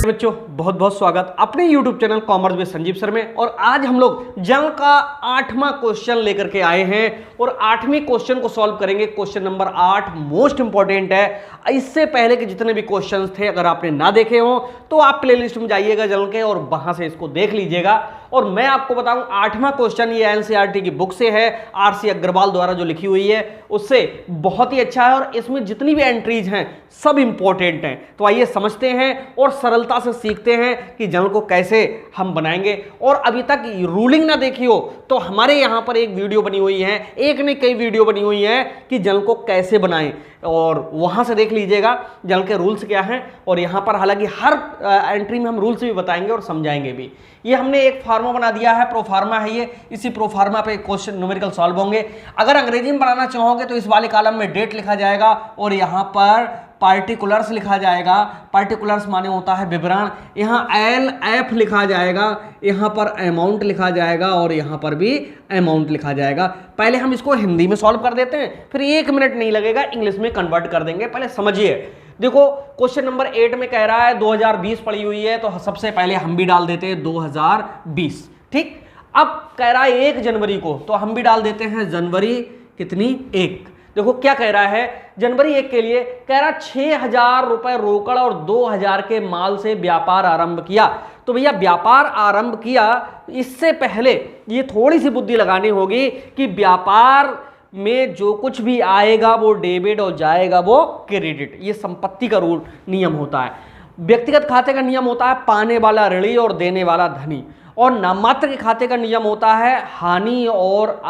बच्चों, बहुत बहुत स्वागत अपने YouTube channel commerce with Sanjeev sir में। और आज हम लोग जंग का 8वां क्वेश्चन लेकर के आए हैं और 8वें क्वेश्चन को सॉल्व करेंगे। क्वेश्चन नंबर 8 मोस्ट इंपॉर्टेंट है। इससे पहले के जितने भी क्वेश्चंस थे अगर आपने ना देखे हो तो आप प्लेलिस्ट में जाइएगा जंग के और वहां से इसको देख लीजिएगा। और मैं आपको बताऊं 8वां क्वेश्चन ये एनसीईआरटी की बुक से है, आरसी अग्रवाल द्वारा जो लिखी हुई है उससे बहुत ही अच्छा है और इसमें जितनी भी एंट्रीज हैं सब इंपॉर्टेंट हैं। तो आइए समझते हैं और सरलता से सीखते हैं कि जनरल को कैसे हम बनाएंगे। और अभी तक रूलिंग ना देखी हो तो हमारे यहां पर एक वीडियो बनी हुई है, एक नहीं कई वीडियो बनी हुई है कि जनरल को कैसे बनाएं, और वहां से देख लीजिएगा जनरल के रूल्स क्या हैं। और यहां पर हालांकि हर एंट्री में हम रूल्स भी बताएंगे और समझाएंगे भी। ये हमने एक फार्मा बना दिया है, प्रोफार्मा है ये, इसी प्रोफार्मा पे क्वेश्चन न्यूमेरिकल सॉल्व होंगे। अगर अंग्रेजी में बनाना चाहोगे तो इस वाले कॉलम में डेट लिखा जाएगा और यहाँ पर पार्टिकुलर्स लिखा जाएगा। पार्टिकुलर्स माने होता है विवरण। यहाँ LF लिखा जाएगा, यहाँ पर अमाउंट लिखा जाएगा और यहाँ पर भी अमाउंट लिखा जाएगा। पहले हम इसको हिंदी में सॉल्व कर देते हैं, फिर 1 मिनट नहीं लगेगा, इंग्लिश में कन्वर्ट कर देंगे। पहले समझिए, देखो क्वेश्चन नंबर 8 में कह रहा है 2020 पड़ी हुई है तो सबसे पहले हम भी डाल देते हैं 2020। ठीक, अब कह रहा है 1 जनवरी को तो हम भी डाल देते हैं जनवरी कितनी 1। देखो क्या कह रहा है, जनवरी 1 के लिए कह रहा 6,000 रुपए रोकड़ और 2,000 के माल से व्यापार आरंभ किया। तो भैया व्यापार आरंभ किया, इससे पहले ये थोड़ी सी बुद्धि लगानी होगी कि व्यापार में जो कुछ भी आएगा वो डेबिट और जाएगा वो क्रेडिट। ये संपत्ति का रूल नियम होता है। व्यक्तिगत खाते का नियम होता है पाने वाला ऋणी और देने वाला धनी। और नाममात्र के खाते का नियम होता है हानि और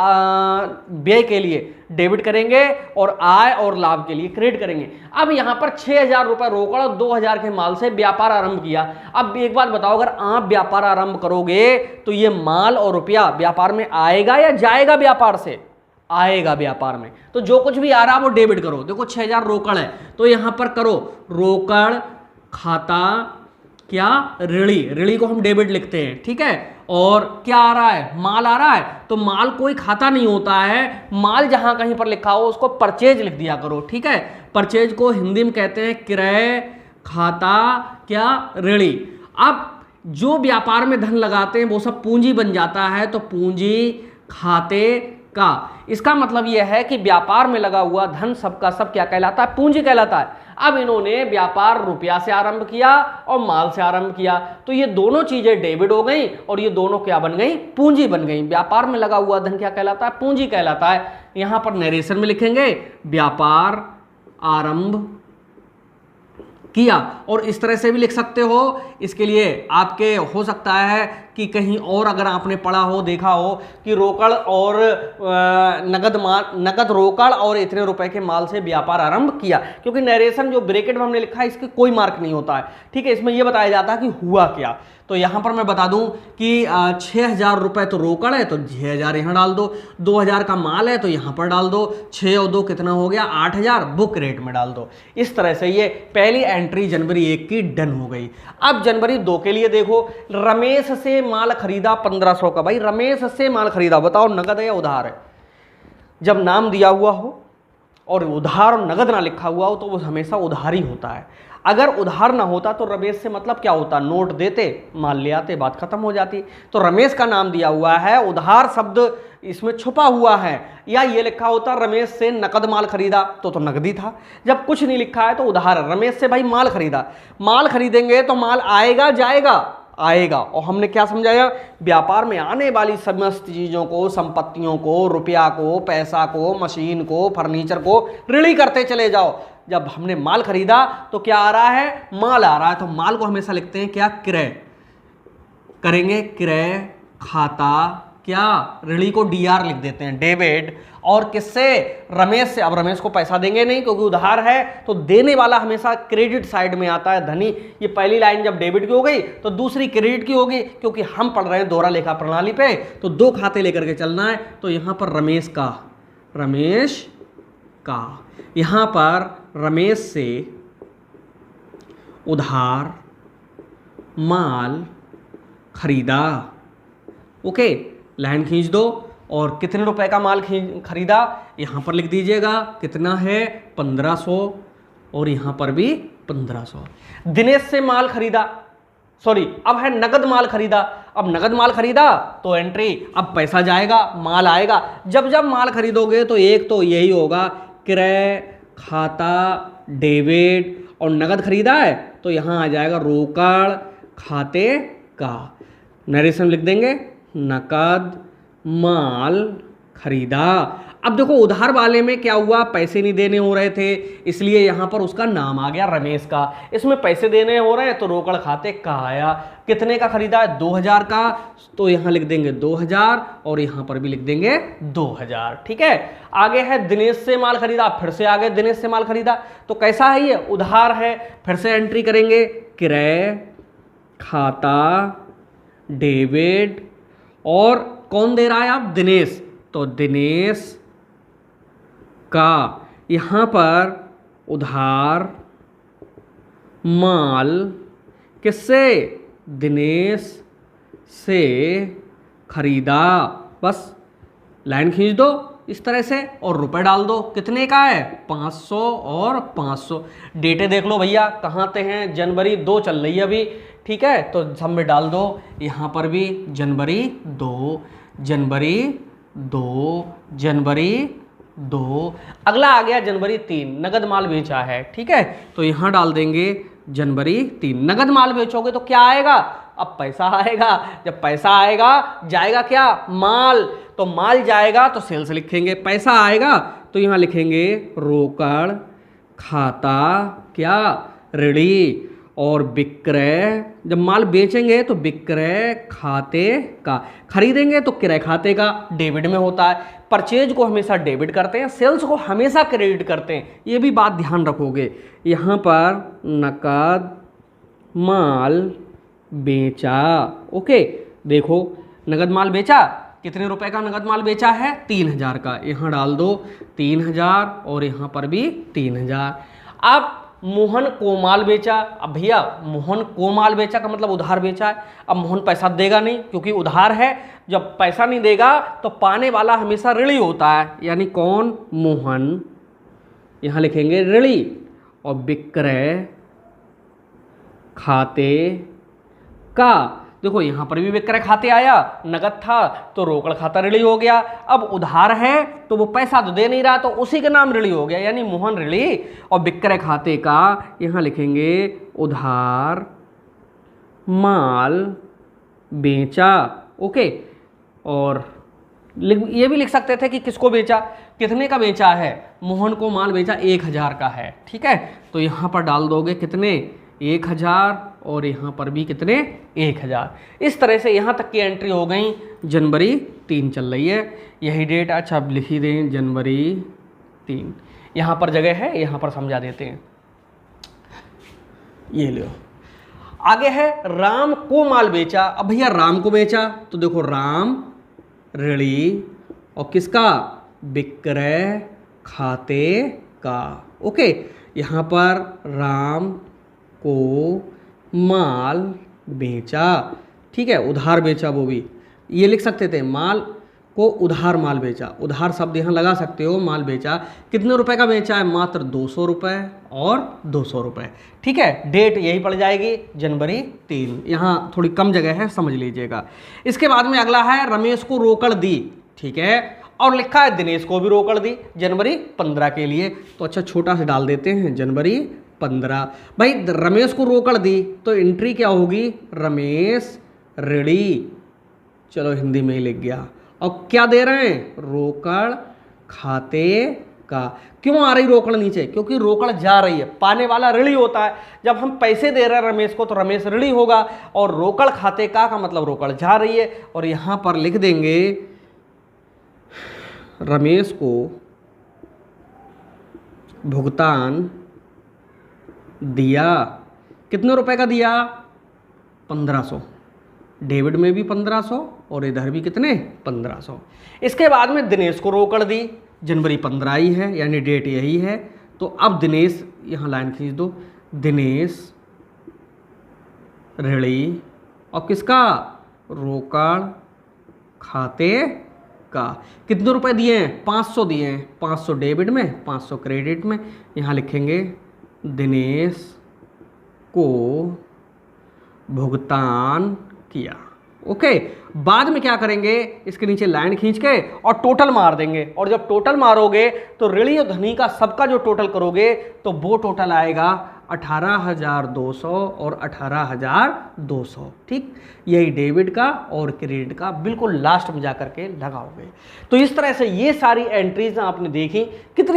व्यय के लिए डेबिट करेंगे और आय और लाभ के लिए क्रेडिट करेंगे। अब यहाँ पर 6,000 रुपए रोकड़ और 2,000 के माल से व्यापार आरंभ किया। अब एक बात बताओ, अगर आप व्यापार आरंभ करोगे तो ये माल और रुपया व्यापार में आएगा या जाएगा? व्यापार से आएगा व्यापार में। तो जो कुछ भी आ रहा है वो डेबिट करो। देखो 6,000 रोकड़ है तो यहां पर करो रोकड़ खाता क्या ऋणी, ऋणी को हम डेबिट लिखते हैं। ठीक है, और क्या आ रहा है? माल आ रहा है तो माल कोई खाता नहीं होता है, माल जहां कहीं पर लिखा हो उसको परचेज लिख दिया करो। ठीक है, परचेज को हिंदी में कहते हैं क्रय खाता क्या ऋणी। अब जो व्यापार में धन लगाते हैं वो सब पूंजी बन जाता है, तो पूंजी खाते का। इसका मतलब यह है कि व्यापार में लगा हुआ धन सबका सब क्या कहलाता है? पूंजी कहलाता है। अब इन्होंने व्यापार रुपया से आरंभ किया और माल से आरंभ किया, तो ये दोनों चीजें डेबिट हो गई और ये दोनों क्या बन गई? पूंजी बन गई। व्यापार में लगा हुआ धन क्या कहलाता है? पूंजी कहलाता है। यहां पर नरेशन में लिखेंगे व्यापार आरंभ किया, और इस तरह से भी लिख सकते हो। इसके लिए आपके हो सकता है कि कहीं और अगर आपने पढ़ा हो, देखा हो कि रोकड़ और नगद रोकड़ और इतने रुपए के माल से व्यापार आरंभ किया, क्योंकि नरेशन जो ब्रैकेट में हमने लिखा है इसके कोई मार्क नहीं होता है। ठीक है, इसमें यह बताया जाता है कि हुआ क्या। तो यहां पर मैं बता दूं कि 6,000 रुपए तो रोकड़ है तो 6,000 यहां डाल दो, 2,000 का माल है तो यहां पर डाल दो, 6 और 2 कितना हो गया? 8,000, बुक रेट में डाल दो। इस तरह से ये पहली एंट्री जनवरी 1 की डन हो गई। अब जनवरी 2 के लिए देखो, रमेश से माल खरीदा 1,500 का। भाई रमेश से माल खरीदा, बताओ नगद है या उधार है? जब नाम दिया हुआ हो और उधार और नगद ना लिखा हुआ हो तो वो हमेशा उधार ही होता है। अगर उधार ना होता तो रमेश से मतलब क्या होता? नोट देते, माल ले आते, बात खत्म हो जाती। तो रमेश का नाम दिया हुआ है, उधार शब्द इसमें छुपा हुआ है, या ये लिखा होता रमेश से नकद माल खरीदा तो नकदी था। जब कुछ नहीं लिखा है तो उधार है। रमेश से भाई माल खरीदा, माल खरीदेंगे तो माल आएगा जाएगा? आएगा। और हमने क्या समझाया? व्यापार में आने वाली समस्त चीजों को, संपत्तियों को, रुपया को, पैसा को, मशीन को, फर्नीचर को ऋणी करते चले जाओ। जब हमने माल खरीदा तो क्या आ रहा है? माल आ रहा है, तो माल को हमेशा लिखते हैं क्या? क्रय करेंगे, क्रय खाता क्या ऋणी को DR लिख देते हैं, डेबिट। और किससे? रमेश से। अब रमेश को पैसा देंगे नहीं क्योंकि उधार है, तो देने वाला हमेशा क्रेडिट साइड में आता है, धनी। ये पहली लाइन जब डेबिट की हो गई तो दूसरी क्रेडिट की होगी, क्योंकि हम पढ़ रहे हैं दोहरा लेखा प्रणाली पे, तो 2 खाते लेकर के चलना है। तो यहां पर रमेश का यहां पर रमेश से उधार माल खरीदा। ओके, लाइन खींच दो। और कितने रुपए का माल खरीदा यहां पर लिख दीजिएगा, कितना है? 1,500, और यहां पर भी 1,500। दिनेश से माल खरीदा सॉरी, अब है नगद माल खरीदा। अब नगद माल खरीदा तो एंट्री, अब पैसा जाएगा, माल आएगा। जब जब माल खरीदोगे तो एक तो यही होगा, क्रय खाता डेबिट, और नगद खरीदा है तो यहाँ आ जाएगा रोकड़ खाते का। नरेशन लिख देंगे, नकद माल खरीदा। अब देखो उधार वाले में क्या हुआ, पैसे नहीं देने हो रहे थे, इसलिए यहां पर उसका नाम आ गया रमेश का। इसमें पैसे देने हो रहे हैं तो रोकड़ खाते का आया। कितने का खरीदा है, 2000 का, तो यहां लिख देंगे 2000 और यहां पर भी लिख देंगे 2000। ठीक है, आगे है दिनेश से माल खरीदा। फिर से आगे दिनेश से माल खरीदा, तो कैसा है ये, उधार है। फिर से एंट्री करेंगे, क्रय खाता डेबिट, और कौन दे रहा है, आप दिनेश, तो दिनेश का यहाँ पर उधार माल किससे, दिनेश से खरीदा। बस लाइन खींच दो इस तरह से और रुपए डाल दो। कितने का है, 500 और 500। डेटे देख लो भैया कहाँ पे हैं, जनवरी 2 चल रही है अभी। ठीक है, तो सब में डाल दो, यहाँ पर भी जनवरी 2, जनवरी 2, जनवरी 2। अगला आ गया जनवरी 3, नगद माल बेचा है। ठीक है, तो यहां डाल देंगे जनवरी 3। नगद माल बेचोगे तो क्या आएगा, अब पैसा आएगा। जब पैसा आएगा जाएगा क्या, माल, तो माल जाएगा तो सेल्स लिखेंगे। पैसा आएगा तो यहां लिखेंगे रोकड़ खाता क्या, ऋणी, और विक्रय, जब माल बेचेंगे तो विक्रय खाते का। खरीदेंगे तो क्रय खाते का, डेबिट में होता है। परचेज को हमेशा डेबिट करते हैं, सेल्स को हमेशा क्रेडिट करते हैं, ये भी बात ध्यान रखोगे। यहाँ पर नकद माल बेचा। ओके, देखो नगद माल बेचा, कितने रुपए का नगद माल बेचा है, 3000 का। यहाँ डाल दो 3000 और यहाँ पर भी 3000। अब मोहन को माल बेचा। अब भैया मोहन को माल बेचा का मतलब उधार बेचा है। अब मोहन पैसा देगा नहीं क्योंकि उधार है। जब पैसा नहीं देगा तो पाने वाला हमेशा ऋणी होता है, यानी कौन, मोहन, यहां लिखेंगे ऋणी, और विक्रय खाते का। देखो यहां पर भी विक्रय खाते आया, नगद था तो रोकड़ खाता ऋणी हो गया। अब उधार है तो वो पैसा तो दे नहीं रहा, तो उसी के नाम ऋणी हो गया, यानी मोहन ऋणी, और विक्रय खाते का यहां लिखेंगे उधार माल बेचा। ओके, और ये भी लिख सकते थे कि किसको बेचा, कितने का बेचा है, मोहन को माल बेचा 1000 का है। ठीक है, तो यहां पर डाल दोगे कितने, 1000, और यहाँ पर भी कितने, 1000। इस तरह से यहाँ तक की एंट्री हो गई। जनवरी 3 चल रही है, यही डेट। अच्छा अब लिख ही दें जनवरी 3, यहाँ पर जगह है, यहाँ पर समझा देते हैं। ये लो, आगे है राम को माल बेचा। अब भैया राम को बेचा तो देखो राम ऋणी, और किसका, विक्रय खाते का। ओके, यहाँ पर राम को माल बेचा। ठीक है, उधार बेचा, वो भी ये लिख सकते थे, माल को उधार माल बेचा। उधार शब्द यहाँ लगा सकते हो, माल बेचा। कितने रुपए का बेचा है, मात्र 200 रुपये और 200 रुपये। ठीक है, डेट यही पड़ जाएगी जनवरी 3। यहाँ थोड़ी कम जगह है, समझ लीजिएगा। इसके बाद में अगला है रमेश को रोकड़ दी। ठीक है, और लिखा है दिनेश को भी रोकड़ दी जनवरी 15 के लिए। तो अच्छा छोटा से डाल देते हैं जनवरी 15। भाई रमेश को रोकड़ दी तो एंट्री क्या होगी, रमेश ऋणी, चलो हिंदी में ही लिख गया। और क्या दे रहे हैं, रोकड़ खाते का। क्यों आ रही रोकड़ नीचे, क्योंकि रोकड़ जा रही है, पाने वाला ऋणी होता है। जब हम पैसे दे रहे हैं रमेश को तो रमेश ऋणी होगा, और रोकड़ खाते का मतलब रोकड़ जा रही है। और यहां पर लिख देंगे रमेश को भुगतान दिया। कितने रुपए का दिया, 1500। डेबिट में भी 1500 और इधर भी कितने, 1500। इसके बाद में दिनेश को रोकड़ दी, जनवरी 15 ही है, यानी डेट यही है। तो अब दिनेश, यहाँ लाइन खींच दो, दिनेश ऋणी, और किसका, रोकड़ खाते का। कितने रुपए दिए हैं, 500 दिए हैं। 500 डेबिट में, 500 क्रेडिट में। यहाँ लिखेंगे दिनेश को भुगतान किया। ओके, बाद में क्या करेंगे, इसके नीचे लाइन खींच के और टोटल मार देंगे, और जब टोटल मारोगे तो ऋणी और धनी का सबका जो टोटल करोगे तो वो टोटल आएगा 18,200 और 18,200। ठीक, यही डेबिट का और क्रेडिट का बिल्कुल लास्ट में जाकर के लगाओगे। तो इस तरह से ये सारी एंट्रीज आपने देखी, कितनी